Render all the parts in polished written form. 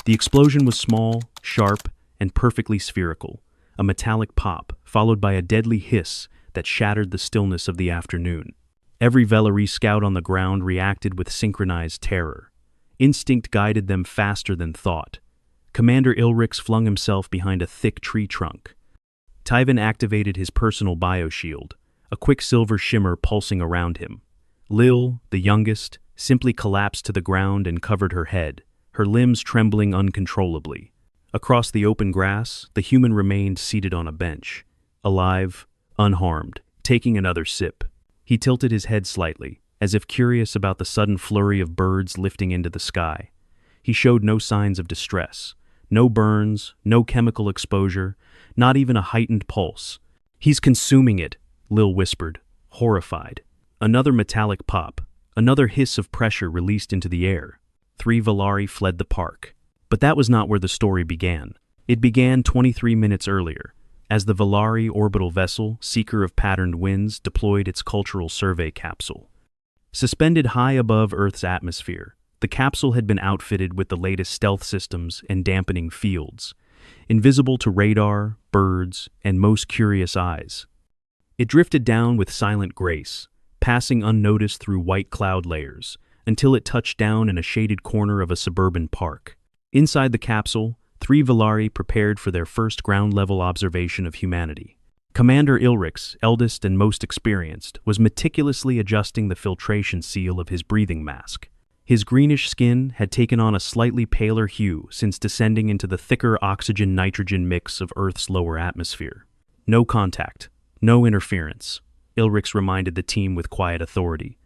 The explosion was small, sharp, and perfectly spherical, a metallic pop, followed by a deadly hiss that shattered the stillness of the afternoon. Every Velaree scout on the ground reacted with synchronized terror. Instinct guided them faster than thought. Commander Ilrix flung himself behind a thick tree trunk. Tyven activated his personal bioshield, a quicksilver shimmer pulsing around him. Lil, the youngest, simply collapsed to the ground and covered her head, her limbs trembling uncontrollably. Across the open grass, the human remained seated on a bench, alive, unharmed, taking another sip. He tilted his head slightly, as if curious about the sudden flurry of birds lifting into the sky. He showed no signs of distress, no burns, no chemical exposure, not even a heightened pulse. "He's consuming it," Lil whispered, horrified. Another metallic pop, another hiss of pressure released into the air. 3 Velaree fled the park. But that was not where the story began. It began 23 minutes earlier, as the Velaree orbital vessel, Seeker of Patterned Winds, deployed its cultural survey capsule. Suspended high above Earth's atmosphere, the capsule had been outfitted with the latest stealth systems and dampening fields, invisible to radar, birds, and most curious eyes. It drifted down with silent grace, passing unnoticed through white cloud layers, until it touched down in a shaded corner of a suburban park. Inside the capsule, 3 Velaree prepared for their first ground-level observation of humanity. Commander Ilrix, eldest and most experienced, was meticulously adjusting the filtration seal of his breathing mask. His greenish skin had taken on a slightly paler hue since descending into the thicker oxygen-nitrogen mix of Earth's lower atmosphere. "No contact, no interference," Ilrix reminded the team with quiet authority.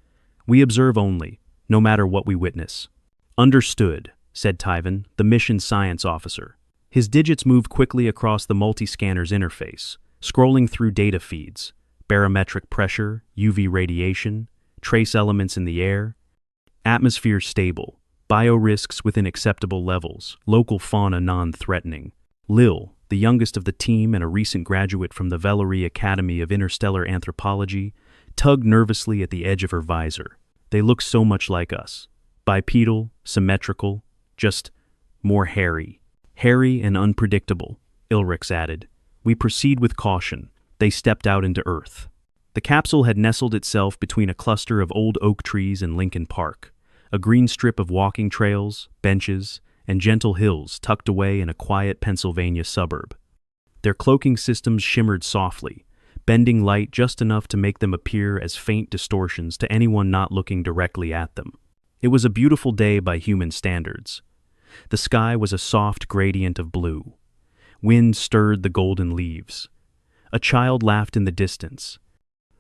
"We observe only, no matter what we witness." "Understood," said Tyven, the mission science officer. His digits moved quickly across the multi-scanner's interface, scrolling through data feeds, barometric pressure, UV radiation, trace elements in the air. Atmosphere stable, biorisks within acceptable levels, local fauna non-threatening. Lil, the youngest of the team and a recent graduate from the Velaree Academy of Interstellar Anthropology, tugged nervously at the edge of her visor. "They look so much like us. Bipedal, symmetrical, just more hairy. Hairy and unpredictable," Ilrix added. "We proceed with caution." They stepped out into Earth. The capsule had nestled itself between a cluster of old oak trees in Lincoln Park, a green strip of walking trails, benches, and gentle hills tucked away in a quiet Pennsylvania suburb. Their cloaking systems shimmered softly, bending light just enough to make them appear as faint distortions to anyone not looking directly at them. It was a beautiful day by human standards. The sky was a soft gradient of blue. Wind stirred the golden leaves. A child laughed in the distance.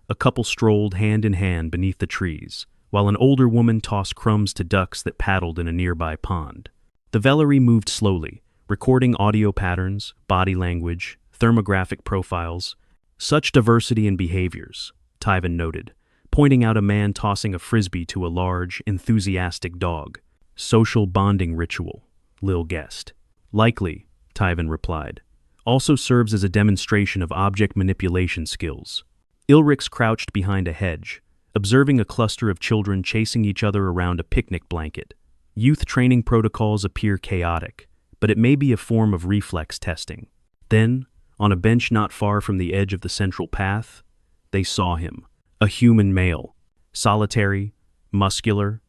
A couple strolled hand in hand beneath the trees, while an older woman tossed crumbs to ducks that paddled in a nearby pond. The Velaree moved slowly, recording audio patterns, body language, thermographic profiles. "Such diversity in behaviors," Tyven noted, pointing out a man tossing a frisbee to a large, enthusiastic dog. "Social bonding ritual," Lil guessed. "Likely," Tyven replied. "Also serves as a demonstration of object manipulation skills." Ilrix crouched behind a hedge, observing a cluster of children chasing each other around a picnic blanket. Youth training protocols appear chaotic, but it may be a form of reflex testing. Then, on a bench not far from the edge of the central path, they saw him. A human male, solitary, muscular,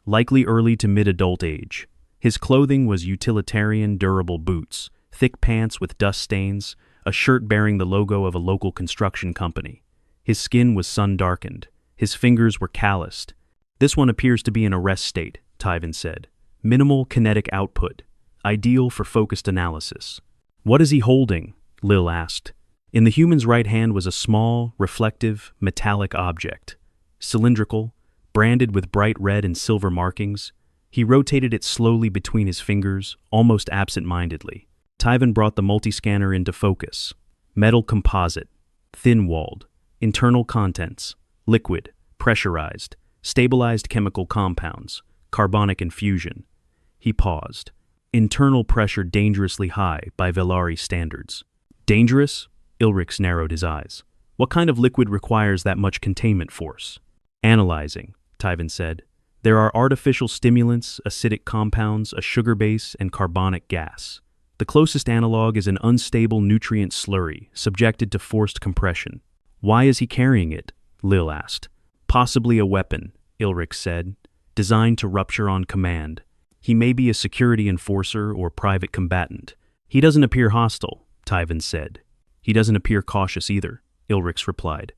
likely early to mid-adult age. His clothing was utilitarian durable boots, thick pants with dust stains, a shirt bearing the logo of a local construction company. His skin was sun-darkened. His fingers were calloused. "This one appears to be in a rest state," Tyven said. "Minimal kinetic output, ideal for focused analysis." "What is he holding?" Lil asked. In the human's right hand was a small, reflective, metallic object. Cylindrical, branded with bright red and silver markings, he rotated it slowly between his fingers, almost absent-mindedly. Tyven brought the multi-scanner into focus. Metal composite, thin-walled, internal contents, liquid, pressurized, stabilized chemical compounds, carbonic infusion. He paused. Internal pressure dangerously high by Velaree standards. "Dangerous?" Ilrix narrowed his eyes. "What kind of liquid requires that much containment force?" "Analyzing," Tyven said. There are artificial stimulants, acidic compounds, a sugar base, and carbonic gas. The closest analog is an unstable nutrient slurry, subjected to forced compression. Why is he carrying it? Lil asked. Possibly a weapon, Ilrix said, designed to rupture on command. He may be a security enforcer or private combatant. He doesn't appear hostile, Tyven said. He doesn't appear cautious either, Ilrix replied.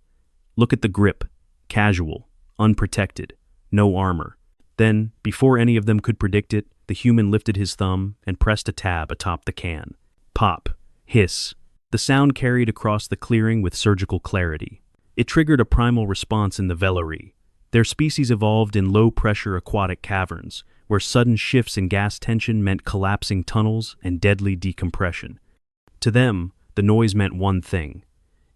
Look at the grip. Casual, unprotected, no armor. Then, before any of them could predict it, the human lifted his thumb and pressed a tab atop the can. Pop. Hiss. The sound carried across the clearing with surgical clarity. It triggered a primal response in the Velari. Their species evolved in low-pressure aquatic caverns, where sudden shifts in gas tension meant collapsing tunnels and deadly decompression. To them, the noise meant one thing: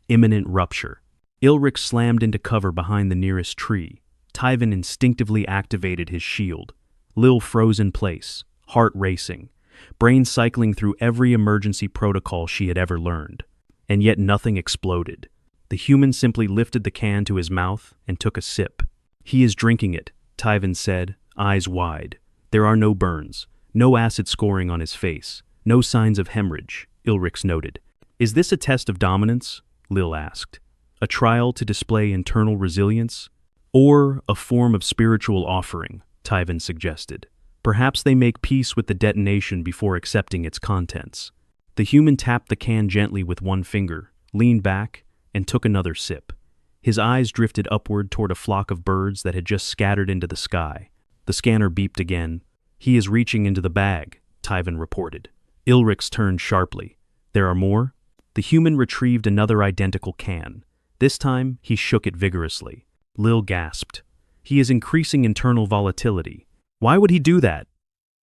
imminent rupture. Ilrix slammed into cover behind the nearest tree. Tyven instinctively activated his shield. Lil froze in place, heart racing, brain cycling through every emergency protocol she had ever learned. And yet nothing exploded. The human simply lifted the can to his mouth and took a sip. He is drinking it, Tyven said, eyes wide. There are no burns, no acid scoring on his face, no signs of hemorrhage, Ilrix noted. Is this a test of dominance? Lil asked. A trial to display internal resilience? Or a form of spiritual offering, Tyven suggested. Perhaps they make peace with the detonation before accepting its contents. The human tapped the can gently with one finger, leaned back, and took another sip. His eyes drifted upward toward a flock of birds that had just scattered into the sky. The scanner beeped again. He is reaching into the bag, Tyven reported. Ilrix turned sharply. There are more? The human retrieved another identical can. This time, he shook it vigorously. Lil gasped. He is increasing internal volatility. Why would he do that?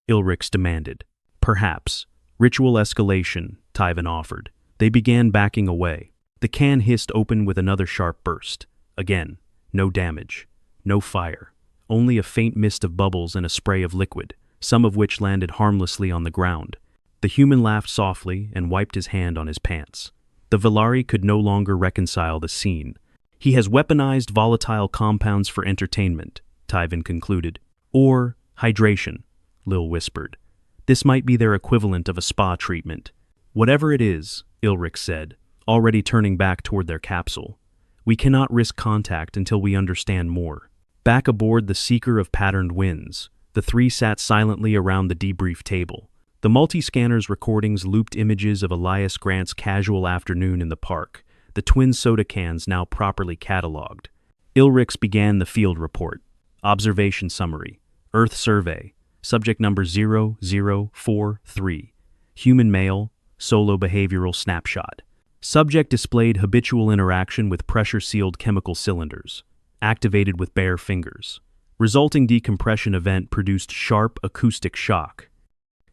Ilrix demanded. Perhaps. Ritual escalation, Tyven offered. They began backing away. The can hissed open with another sharp burst. Again, no damage. No fire. Only a faint mist of bubbles and a spray of liquid, some of which landed harmlessly on the ground. The human laughed softly and wiped his hand on his pants. The Velari could no longer reconcile the scene. He has weaponized volatile compounds for entertainment, Tyven concluded. Or hydration, Lil whispered. This might be their equivalent of a spa treatment. Whatever it is, Ilrix said, already turning back toward their capsule. We cannot risk contact until we understand more. Back aboard the Seeker of Patterned Winds, the three sat silently around the debrief table. The multi-scanner's recordings looped images of Elias Grant's casual afternoon in the park, the twin soda cans now properly cataloged. Ilrix began the field report. Observation summary. Earth survey. Subject number 0043. Human male. Solo behavioral snapshot. Subject displayed habitual interaction with pressure-sealed chemical cylinders. Activated with bare fingers. Resulting decompression event produced sharp acoustic shock.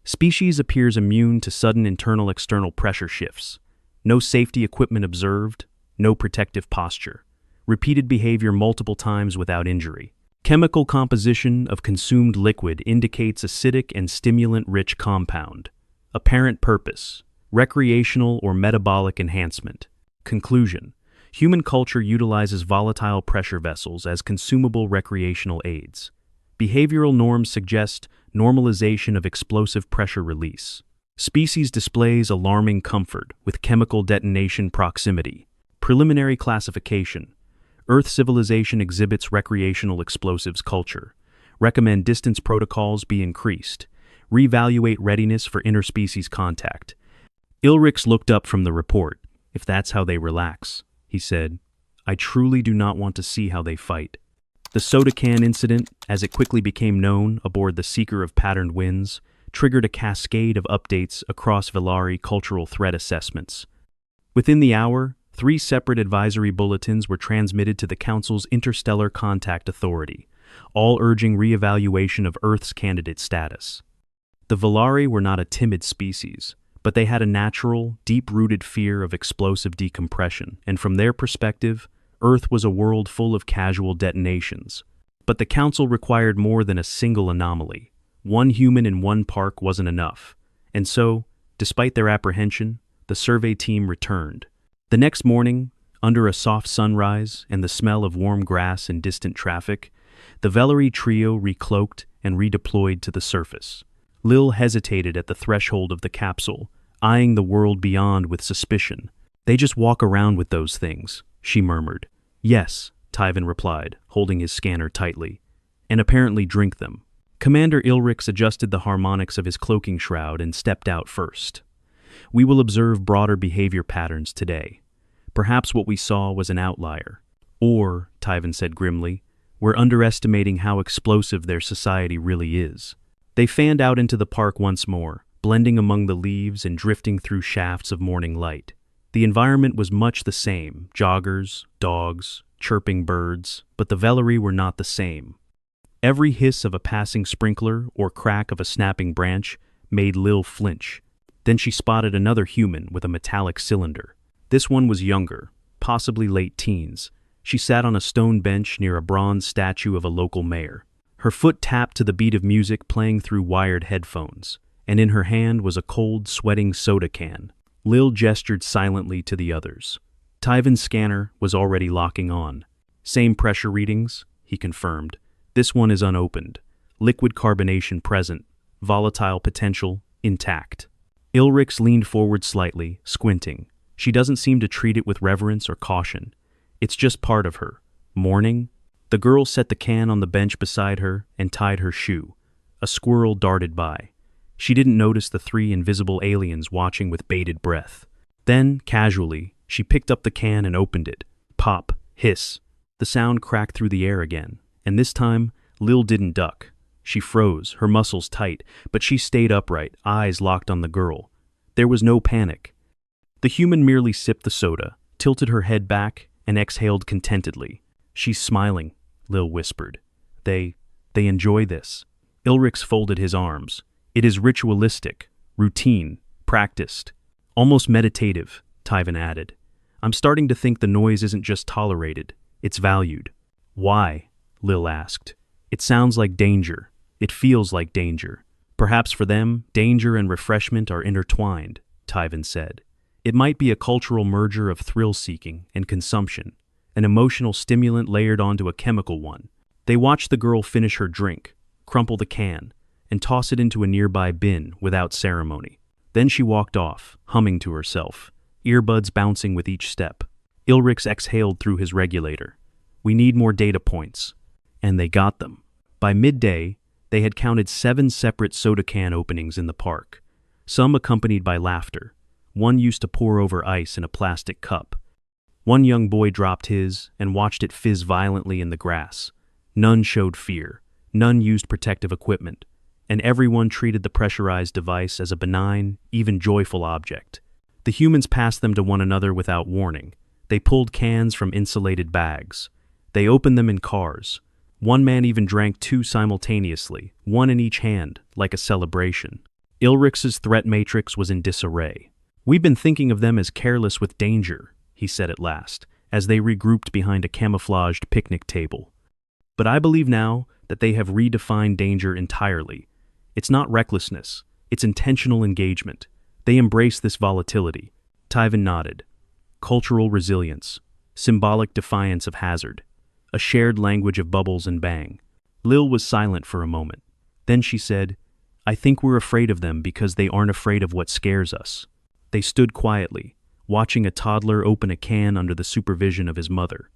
Species appears immune to sudden internal-external pressure shifts. No safety equipment observed, no protective posture. Repeated behavior multiple times without injury. Chemical composition of consumed liquid indicates acidic and stimulant-rich compound. Apparent purpose: recreational or metabolic enhancement. Conclusion: human culture utilizes volatile pressure vessels as consumable recreational aids. Behavioral norms suggest normalization of explosive pressure release. Species displays alarming comfort with chemical detonation proximity. Preliminary classification. Earth civilization exhibits recreational explosives culture. Recommend distance protocols be increased. Reevaluate readiness for interspecies contact. Ilrix looked up from the report. If that's how they relax, he said, I truly do not want to see how they fight. The soda can incident, as it quickly became known aboard the Seeker of Patterned Winds, triggered a cascade of updates across Velari cultural threat assessments. Within the hour, 3 separate advisory bulletins were transmitted to the Council's Interstellar Contact Authority, all urging reevaluation of Earth's candidate status. The Velari were not a timid species, but they had a natural, deep-rooted fear of explosive decompression, and from their perspective, Earth was a world full of casual detonations. But the Council required more than a single anomaly. One human in one park wasn't enough, and so, despite their apprehension, the survey team returned. The next morning, under a soft sunrise and the smell of warm grass and distant traffic, The Vellery trio recloaked and redeployed to the surface. Lil hesitated at the threshold of the capsule, eyeing the world beyond with suspicion. "They just walk around with those things," she murmured. "Yes," Tyven replied, holding his scanner tightly, "and apparently drink them." Commander Ilrix adjusted the harmonics of his cloaking shroud and stepped out first. "We will observe broader behavior patterns today. Perhaps what we saw was an outlier. Or," Tyven said grimly, "we're underestimating how explosive their society really is." They fanned out into the park once more, blending among the leaves and drifting through shafts of morning light. The environment was much the same: joggers, dogs, chirping birds, but the Vellery were not the same. Every hiss of a passing sprinkler or crack of a snapping branch made Lil flinch. Then she spotted another human with a metallic cylinder. This one was younger, possibly late teens. She sat on a stone bench near a bronze statue of a local mayor. Her foot tapped to the beat of music playing through wired headphones, and in her hand was a cold, sweating soda can. Lil gestured silently to the others. Tyven's scanner was already locking on. "Same pressure readings," he confirmed. "This one is unopened. Liquid carbonation present. Volatile potential intact." Ilrix leaned forward slightly, squinting. "She doesn't seem to treat it with reverence or caution. It's just part of her. Mourning?" The girl set the can on the bench beside her and tied her shoe. A squirrel darted by. She didn't notice the three invisible aliens watching with bated breath. Then, casually, she picked up the can and opened it. Pop, hiss. The sound cracked through the air again, and this time, Lil didn't duck. She froze, her muscles tight, but she stayed upright, eyes locked on the girl. There was no panic. The human merely sipped the soda, tilted her head back, and exhaled contentedly. "She's smiling," Lil whispered. They enjoy this." Ilrix folded his arms. "It is ritualistic, routine, practiced. Almost meditative," Tyven added. "I'm starting to think the noise isn't just tolerated, it's valued." "Why?" Lil asked. "It sounds like danger. It feels like danger. Perhaps for them, danger and refreshment are intertwined," Tyven said. "It might be a cultural merger of thrill-seeking and consumption, an emotional stimulant layered onto a chemical one." They watched the girl finish her drink, crumple the can, and toss it into a nearby bin without ceremony. Then she walked off, humming to herself, earbuds bouncing with each step. Ilrix exhaled through his regulator. "We need more data points." And they got them. By midday, they had counted 7 separate soda can openings in the park, some accompanied by laughter. One used to pour over ice in a plastic cup. One young boy dropped his and watched it fizz violently in the grass. None showed fear. None used protective equipment. And everyone treated the pressurized device as a benign, even joyful object. The humans passed them to one another without warning. They pulled cans from insulated bags. They opened them in cars. One man even drank 2 simultaneously, one in each hand, like a celebration. Ilrix's threat matrix was in disarray. "We've been thinking of them as careless with danger," he said at last, as they regrouped behind a camouflaged picnic table. "But I believe now that they have redefined danger entirely. It's not recklessness, it's intentional engagement. They embrace this volatility." Tyven nodded. "Cultural resilience, symbolic defiance of hazard, a shared language of bubbles and bang." Lil was silent for a moment. Then she said, "I think we're afraid of them because they aren't afraid of what scares us." They stood quietly, watching a toddler open a can under the supervision of his mother.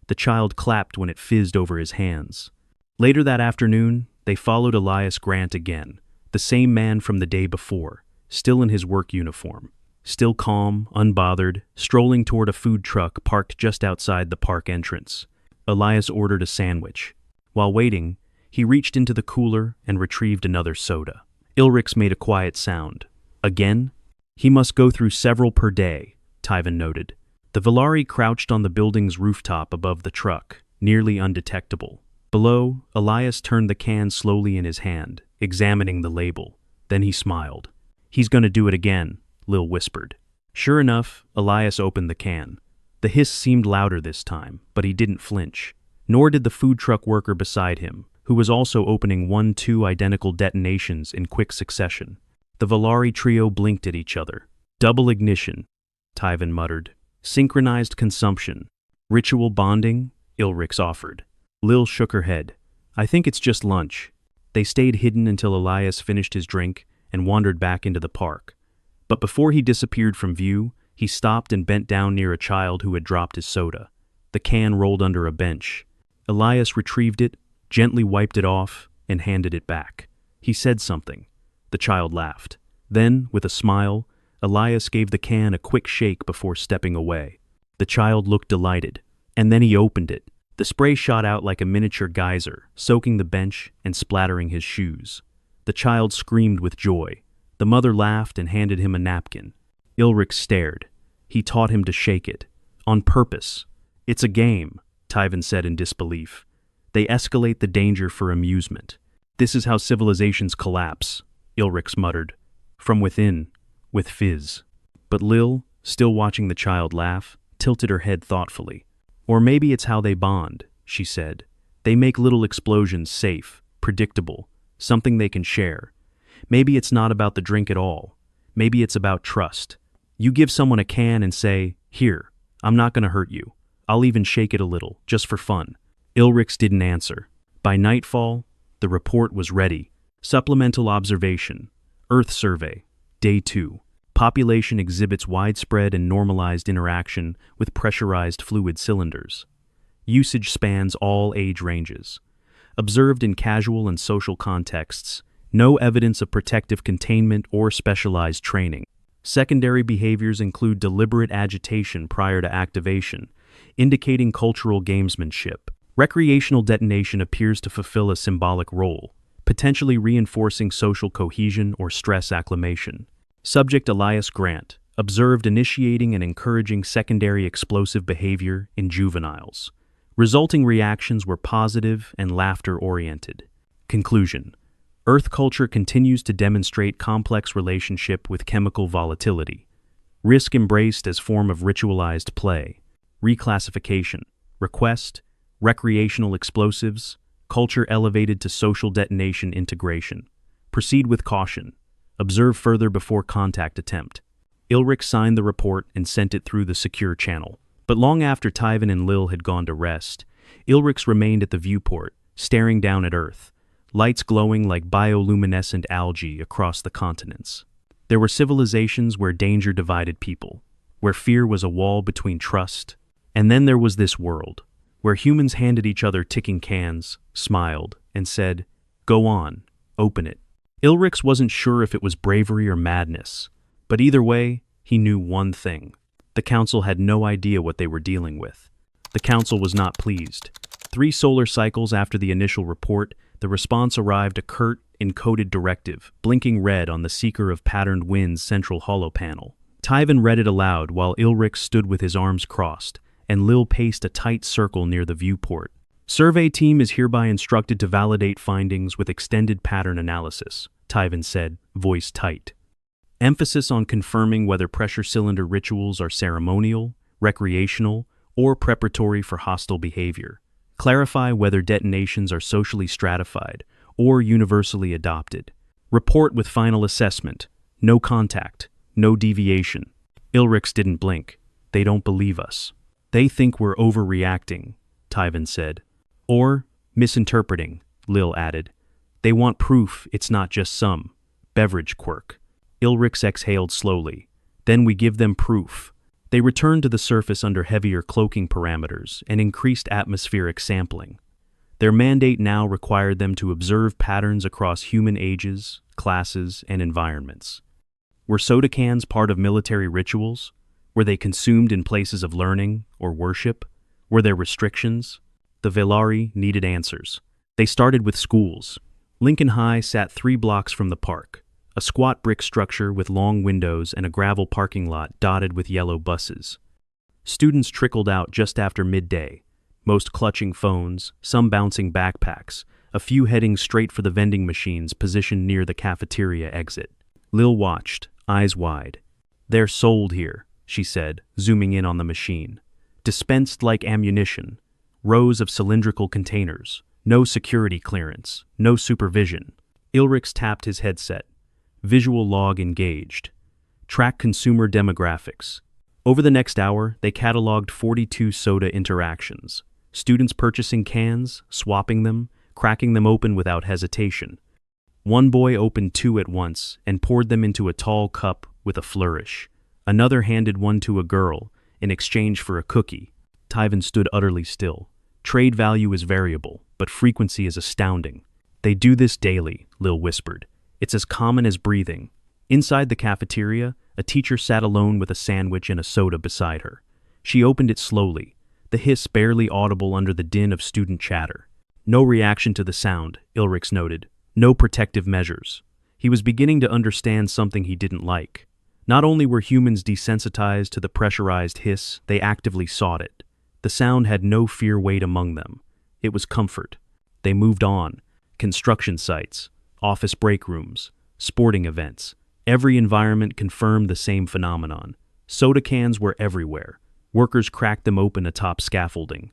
The child clapped when it fizzed over his hands. Later that afternoon, they followed Elias Grant again, the same man from the day before, still in his work uniform, still calm, unbothered, strolling toward a food truck parked just outside the park entrance. Elias ordered a sandwich. While waiting, he reached into the cooler and retrieved another soda. Ilrix made a quiet sound. "Again?" "He must go through several per day," Tyven noted. The Vellery crouched on the building's rooftop above the truck, nearly undetectable. Below, Elias turned the can slowly in his hand, examining the label. Then he smiled. "He's gonna do it again," Lil whispered. Sure enough, Elias opened the can. The hiss seemed louder this time, but he didn't flinch. Nor did the food truck worker beside him, who was also opening 2 identical detonations in quick succession. The Vellery trio blinked at each other. "Double ignition," Tyven muttered. "Synchronized consumption. Ritual bonding," Ilrix offered. Lil shook her head. I think it's just lunch. They stayed hidden until Elias finished his drink and wandered back into the park. But before he disappeared from view, he stopped and bent down near a child who had dropped his soda. The can rolled under a bench. Elias retrieved it, gently wiped it off, and handed it back. He said something. The child laughed. Then, with a smile, Elias gave the can a quick shake before stepping away. The child looked delighted, and then he opened it. The spray shot out like a miniature geyser, soaking the bench and splattering his shoes. The child screamed with joy. The mother laughed and handed him a napkin. Ilrix stared. He taught him to shake it. On purpose. It's a game, Tyven said in disbelief. They escalate the danger for amusement. This is how civilizations collapse, Ilrix muttered. From within, with fizz. But Lil, still watching the child laugh, tilted her head thoughtfully. Or maybe it's how they bond, she said. They make little explosions safe, predictable, something they can share. Maybe it's not about the drink at all. Maybe it's about trust. You give someone a can and say, "Here, I'm not going to hurt you. I'll even shake it a little, just for fun." Ilrix didn't answer. By nightfall, the report was ready. Supplemental observation. Earth survey. Day 2. Population exhibits widespread and normalized interaction with pressurized fluid cylinders. Usage spans all age ranges. Observed in casual and social contexts. No evidence of protective containment or specialized training. Secondary behaviors include deliberate agitation prior to activation, indicating cultural gamesmanship. Recreational detonation appears to fulfill a symbolic role, potentially reinforcing social cohesion or stress acclimation. Subject Elias Grant, observed initiating and encouraging secondary explosive behavior in juveniles. Resulting reactions were positive and laughter-oriented. Conclusion. Earth culture continues to demonstrate complex relationship with chemical volatility. Risk embraced as form of ritualized play. Reclassification. Request. Recreational explosives. Culture elevated to social detonation integration. Proceed with caution. Observe further before contact attempt. Ilrix signed the report and sent it through the secure channel. But long after Tyven and Lil had gone to rest, Ilrix remained at the viewport, staring down at Earth, lights glowing like bioluminescent algae across the continents. There were civilizations where danger divided people, where fear was a wall between trust, and then there was this world, where humans handed each other ticking cans, smiled, and said, "Go on, open it." Ilrix wasn't sure if it was bravery or madness, but either way, he knew one thing. The Council had no idea what they were dealing with. The Council was not pleased. 3 solar cycles after the initial report, the response arrived: a curt, encoded directive, blinking red on the Seeker of Patterned Wind's central holo panel. Tyven read it aloud while Ilrix stood with his arms crossed, and Lil paced a tight circle near the viewport. Survey team is hereby instructed to validate findings with extended pattern analysis, Tyven said, voice tight. Emphasis on confirming whether pressure cylinder rituals are ceremonial, recreational, or preparatory for hostile behavior. Clarify whether detonations are socially stratified or universally adopted. Report with final assessment. No contact, no deviation. Ilrix didn't blink. They don't believe us. They think we're overreacting, Tyven said. Or misinterpreting, Lil added. They want proof it's not just some beverage quirk. Ilrix exhaled slowly. Then we give them proof. They returned to the surface under heavier cloaking parameters and increased atmospheric sampling. Their mandate now required them to observe patterns across human ages, classes, and environments. Were soda cans part of military rituals? Were they consumed in places of learning or worship? Were there restrictions? The Velari needed answers. They started with schools. Lincoln High sat 3 blocks from the park, a squat brick structure with long windows and a gravel parking lot dotted with yellow buses. Students trickled out just after midday, most clutching phones, some bouncing backpacks, a few heading straight for the vending machines positioned near the cafeteria exit. Lil watched, eyes wide. "They're sold here," she said, zooming in on the machine. "Dispensed like ammunition. Rows of cylindrical containers. No security clearance. No supervision." Ilrix tapped his headset. Visual log engaged. Track consumer demographics. Over the next hour, they cataloged 42 soda interactions. Students purchasing cans, swapping them, cracking them open without hesitation. One boy opened 2 at once and poured them into a tall cup with a flourish. Another handed one to a girl in exchange for a cookie. Tyven stood utterly still. Trade value is variable, but frequency is astounding. They do this daily, Lil whispered. It's as common as breathing. Inside the cafeteria, a teacher sat alone with a sandwich and a soda beside her. She opened it slowly, the hiss barely audible under the din of student chatter. No reaction to the sound, Ilrix noted. No protective measures. He was beginning to understand something he didn't like. Not only were humans desensitized to the pressurized hiss, they actively sought it. The sound had no fear weight among them. It was comfort. They moved on. Construction sites, office break rooms, sporting events. Every environment confirmed the same phenomenon. Soda cans were everywhere. Workers cracked them open atop scaffolding.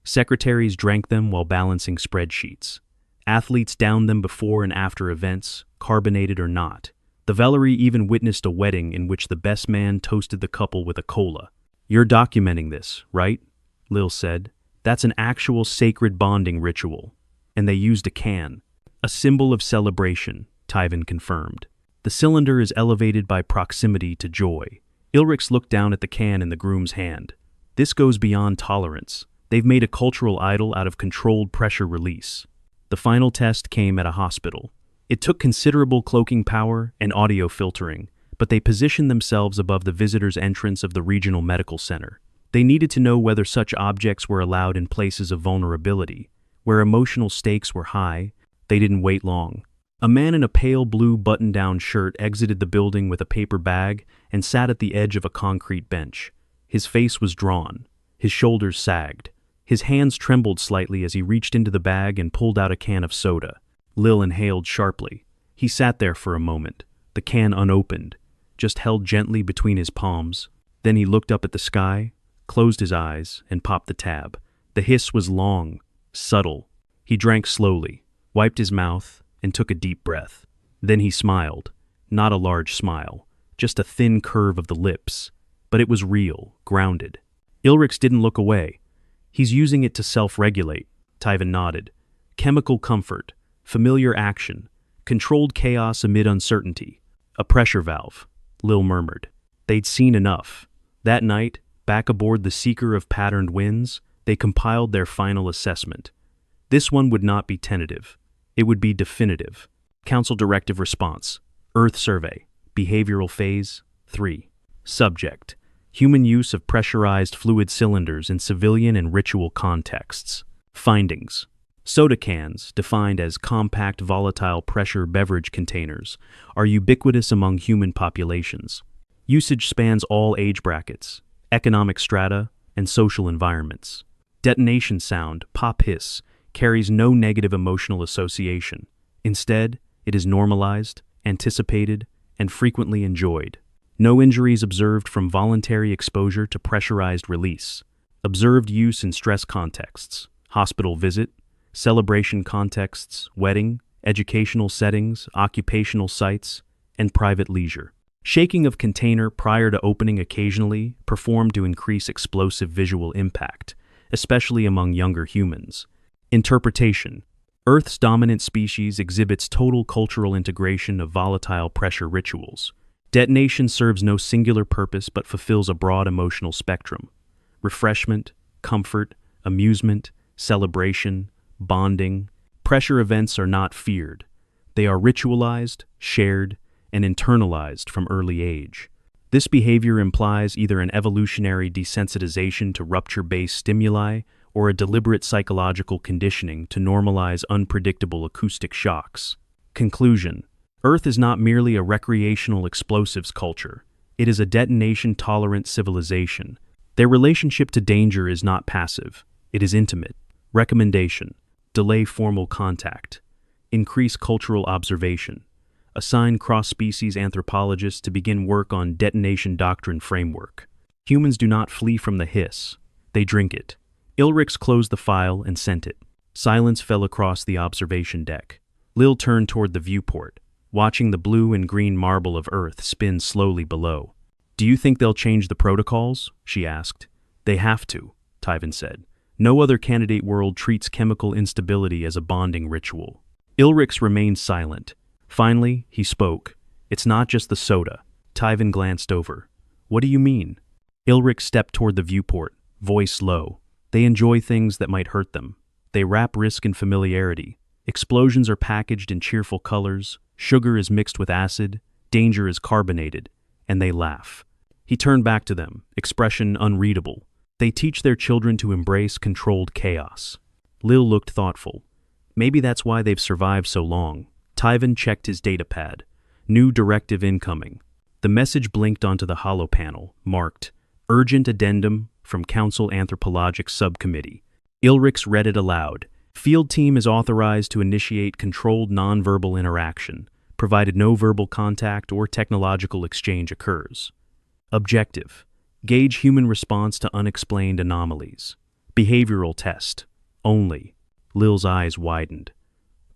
Secretaries drank them while balancing spreadsheets. Athletes downed them before and after events, carbonated or not. The Valerie even witnessed a wedding in which the best man toasted the couple with a cola. "You're documenting this, right?" Lil said. "That's an actual sacred bonding ritual." And they used a can. "A symbol of celebration," Tyven confirmed. "The cylinder is elevated by proximity to joy." Ilrix looked down at the can in the groom's hand. "This goes beyond tolerance. They've made a cultural idol out of controlled pressure release." The final test came at a hospital. It took considerable cloaking power and audio filtering, but they positioned themselves above the visitor's entrance of the regional medical center. They needed to know whether such objects were allowed in places of vulnerability. Where emotional stakes were high, they didn't wait long. A man in a pale blue button-down shirt exited the building with a paper bag and sat at the edge of a concrete bench. His face was drawn. His shoulders sagged. His hands trembled slightly as he reached into the bag and pulled out a can of soda. Lil inhaled sharply. He sat there for a moment, the can unopened, just held gently between his palms. Then he looked up at the sky, closed his eyes, and popped the tab. The hiss was long, subtle. He drank slowly, wiped his mouth, and took a deep breath. Then he smiled. Not a large smile, just a thin curve of the lips. But it was real, grounded. Ilrix didn't look away. "He's using it to self-regulate," Tyven nodded. "Chemical comfort, familiar action, controlled chaos amid uncertainty. A pressure valve," Lil murmured. They'd seen enough. That night, back aboard the Seeker of Patterned Winds, they compiled their final assessment. This one would not be tentative. It would be definitive. Council Directive Response. Earth Survey. Behavioral Phase 3. Subject. Human use of pressurized fluid cylinders in civilian and ritual contexts. Findings. Soda cans, defined as compact volatile pressure beverage containers, are ubiquitous among human populations. Usage spans all age brackets, economic strata, and social environments. Detonation sound, pop hiss, carries no negative emotional association. Instead, it is normalized, anticipated, and frequently enjoyed. No injuries observed from voluntary exposure to pressurized release. Observed use in stress contexts, hospital visit, celebration contexts, wedding, educational settings, occupational sites, and private leisure. Shaking of container prior to opening occasionally performed to increase explosive visual impact, especially among younger humans. Interpretation. Earth's dominant species exhibits total cultural integration of volatile pressure rituals. Detonation serves no singular purpose but fulfills a broad emotional spectrum. Refreshment, comfort, amusement, celebration, bonding. Pressure events are not feared. They are ritualized, shared, and internalized from early age. This behavior implies either an evolutionary desensitization to rupture-based stimuli or a deliberate psychological conditioning to normalize unpredictable acoustic shocks. Conclusion. Earth is not merely a recreational explosives culture. It is a detonation-tolerant civilization. Their relationship to danger is not passive. It is intimate. Recommendation. Delay formal contact. Increase cultural observation. Assign cross-species anthropologists to begin work on detonation doctrine framework. Humans do not flee from the hiss. They drink it. Ilrix closed the file and sent it. Silence fell across the observation deck. Lil turned toward the viewport, watching the blue and green marble of Earth spin slowly below. "Do you think they'll change the protocols?" she asked. "They have to," Tyven said. No other candidate world treats chemical instability as a bonding ritual. Ilrix remained silent. Finally, he spoke. It's not just the soda. Tyven glanced over. What do you mean? Ilrix stepped toward the viewport, voice low. They enjoy things that might hurt them. They wrap risk in familiarity. Explosions are packaged in cheerful colors, sugar is mixed with acid, danger is carbonated, and they laugh. He turned back to them, expression unreadable. They teach their children to embrace controlled chaos. Lil looked thoughtful. Maybe that's why they've survived so long. Tyven checked his datapad. New directive incoming. The message blinked onto the holo panel, marked, Urgent Addendum from Council Anthropologic Subcommittee. Ilrix read it aloud. Field team is authorized to initiate controlled nonverbal interaction, provided no verbal contact or technological exchange occurs. Objective: gauge human response to unexplained anomalies. Behavioral test. Only. Lil's eyes widened.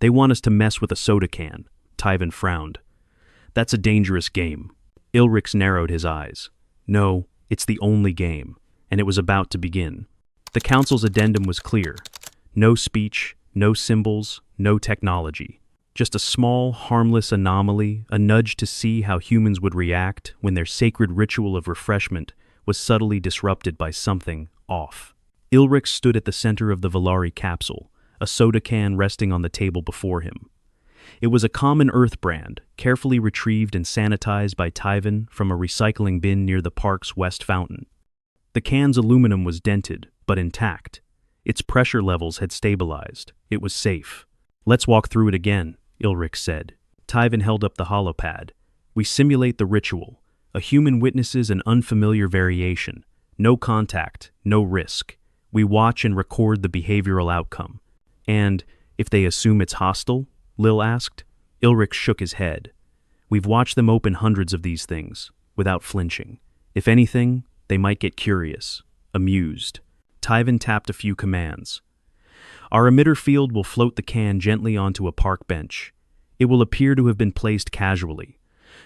They want us to mess with a soda can. Tyven frowned. That's a dangerous game. Ilrix narrowed his eyes. No, it's the only game, and it was about to begin. The council's addendum was clear. No speech, no symbols, no technology. Just a small, harmless anomaly, a nudge to see how humans would react when their sacred ritual of refreshment was subtly disrupted by something off. Ilrix stood at the center of the Valari capsule, a soda can resting on the table before him. It was a common Earth brand, carefully retrieved and sanitized by Tyven from a recycling bin near the park's west fountain. The can's aluminum was dented, but intact. Its pressure levels had stabilized. It was safe. Let's walk through it again, Ilrix said. Tyven held up the holopad. We simulate the ritual. A human witnesses an unfamiliar variation. No contact, no risk. We watch and record the behavioral outcome. And, if they assume it's hostile? Lil asked. Ilrix shook his head. We've watched them open hundreds of these things, without flinching. If anything, they might get curious, amused. Tyven tapped a few commands. Our emitter field will float the can gently onto a park bench. It will appear to have been placed casually.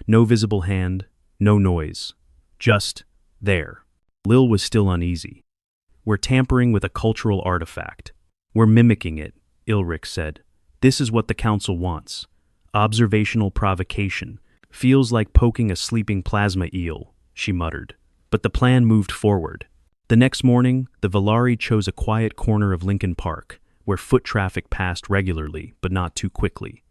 No visible hand, no noise. Just there. Lil was still uneasy. We're tampering with a cultural artifact. We're mimicking it, Ilrix said. This is what the council wants. Observational provocation. Feels like poking a sleeping plasma eel, she muttered. But the plan moved forward. The next morning, the Valari chose a quiet corner of Lincoln Park, where foot traffic passed regularly, but not too quickly.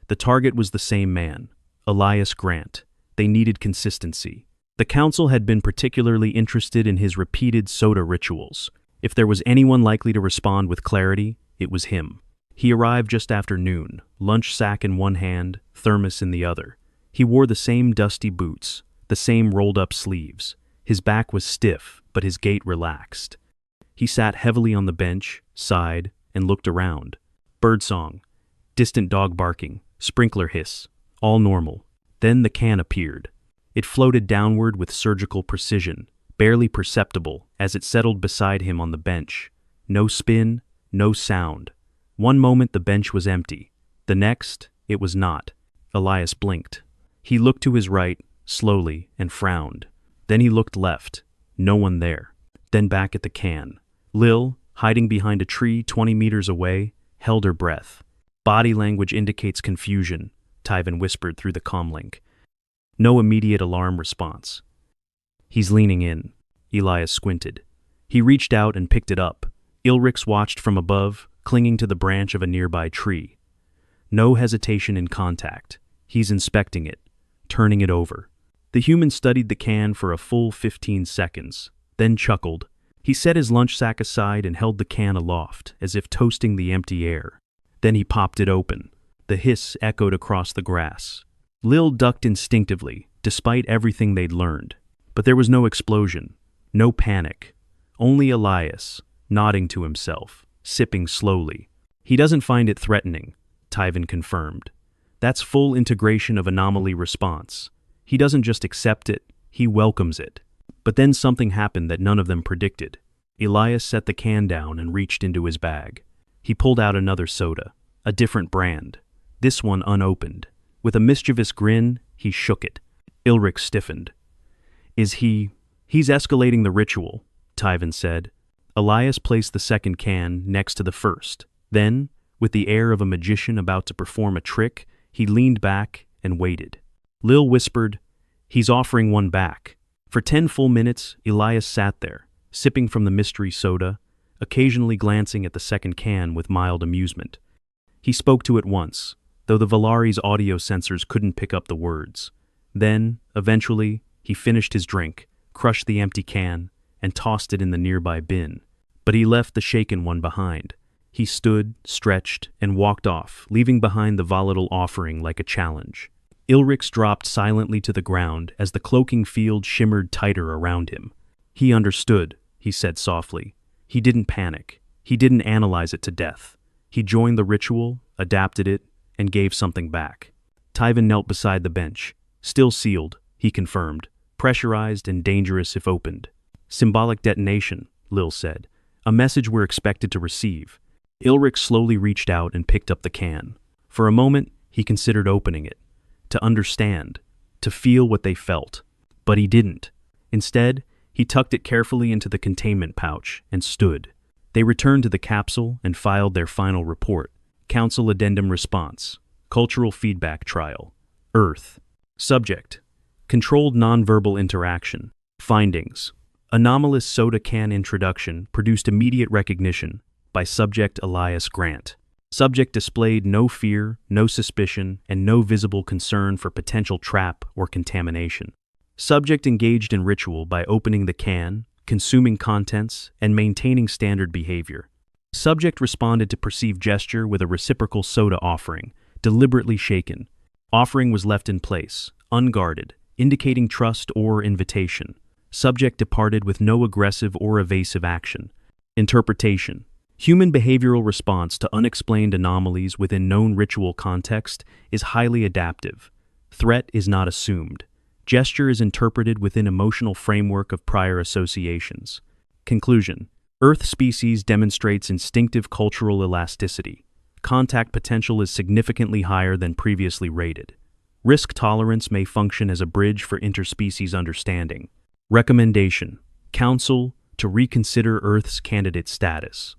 The target was the same man, Elias Grant. They needed consistency. The council had been particularly interested in his repeated soda rituals. If there was anyone likely to respond with clarity, it was him. He arrived just after noon, lunch sack in one hand, thermos in the other. He wore the same dusty boots, the same rolled-up sleeves. His back was stiff, but his gait relaxed. He sat heavily on the bench, sighed, and looked around. Birdsong, distant dog barking, sprinkler hiss, all normal. Then the can appeared. It floated downward with surgical precision, barely perceptible as it settled beside him on the bench. No spin, no sound. One moment the bench was empty. The next, it was not. Elias blinked. He looked to his right, slowly, and frowned. Then he looked left. No one there. Then back at the can. Lil, hiding behind a tree 20 meters away, held her breath. Body language indicates confusion, Tyven whispered through the comlink. No immediate alarm response. He's leaning in. Elias squinted. He reached out and picked it up. Ilrix watched from above, clinging to the branch of a nearby tree. No hesitation in contact. He's inspecting it, turning it over. The human studied the can for a full 15 seconds, then chuckled. He set his lunch sack aside and held the can aloft, as if toasting the empty air. Then he popped it open. The hiss echoed across the grass. Lil ducked instinctively, despite everything they'd learned. But there was no explosion, no panic. Only Elias, nodding to himself, sipping slowly. He doesn't find it threatening, Tyven confirmed. That's full integration of anomaly response. He doesn't just accept it, he welcomes it. But then something happened that none of them predicted. Elias set the can down and reached into his bag. He pulled out another soda, a different brand, this one unopened. With a mischievous grin, he shook it. Ilrix stiffened. He's escalating the ritual, Tyven said. Elias placed the second can next to the first. Then, with the air of a magician about to perform a trick, he leaned back and waited. Lil whispered, "He's offering one back." For 10 full minutes, Elias sat there, sipping from the mystery soda, occasionally glancing at the second can with mild amusement. He spoke to it once, though the Valari's audio sensors couldn't pick up the words. Then, eventually, he finished his drink, crushed the empty can, and tossed it in the nearby bin. But he left the shaken one behind. He stood, stretched, and walked off, leaving behind the volatile offering like a challenge. Ilrix dropped silently to the ground as the cloaking field shimmered tighter around him. He understood, he said softly. He didn't panic. He didn't analyze it to death. He joined the ritual, adapted it, and gave something back. Tyven knelt beside the bench. Still sealed, he confirmed. Pressurized and dangerous if opened. Symbolic detonation, Lil said. A message we're expected to receive. Ilrix slowly reached out and picked up the can. For a moment, he considered opening it. To understand. To feel what they felt. But he didn't. Instead, he tucked it carefully into the containment pouch and stood. They returned to the capsule and filed their final report. Council Addendum Response. Cultural Feedback Trial. Earth. Subject. Controlled nonverbal interaction. Findings. Anomalous soda can introduction produced immediate recognition by subject Elias Grant. Subject displayed no fear, no suspicion, and no visible concern for potential trap or contamination. Subject engaged in ritual by opening the can, consuming contents, and maintaining standard behavior. Subject responded to perceived gesture with a reciprocal soda offering, deliberately shaken. Offering was left in place, unguarded, indicating trust or invitation. Subject departed with no aggressive or evasive action. Interpretation. Human behavioral response to unexplained anomalies within known ritual context is highly adaptive. Threat is not assumed. Gesture is interpreted within emotional framework of prior associations. Conclusion. Earth species demonstrates instinctive cultural elasticity. Contact potential is significantly higher than previously rated. Risk tolerance may function as a bridge for interspecies understanding. Recommendation. Council to reconsider Earth's candidate status.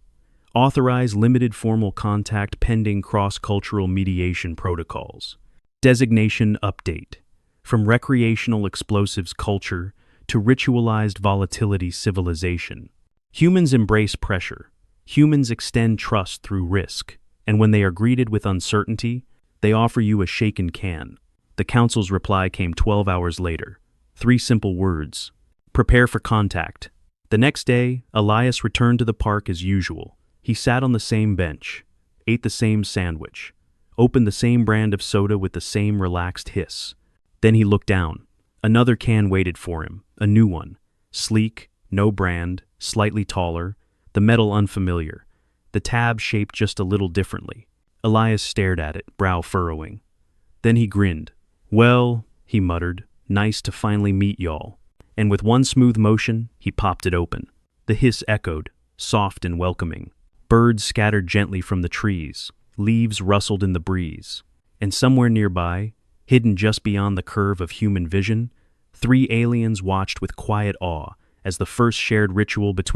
Authorize limited formal contact pending cross-cultural mediation protocols. Designation update. From recreational explosives culture to ritualized volatility civilization. Humans embrace pressure. Humans extend trust through risk. And when they are greeted with uncertainty, they offer you a shaken can. The council's reply came 12 hours later. 3 simple words. Prepare for contact. The next day, Elias returned to the park as usual. He sat on the same bench, ate the same sandwich, opened the same brand of soda with the same relaxed hiss. Then he looked down. Another can waited for him, a new one. Sleek, no brand, slightly taller, the metal unfamiliar. The tab shaped just a little differently. Elias stared at it, brow furrowing. Then he grinned. "Well," he muttered, "nice to finally meet y'all." And with one smooth motion, he popped it open. The hiss echoed, soft and welcoming. Birds scattered gently from the trees. Leaves rustled in the breeze. And somewhere nearby, hidden just beyond the curve of human vision, 3 aliens watched with quiet awe as the first shared ritual between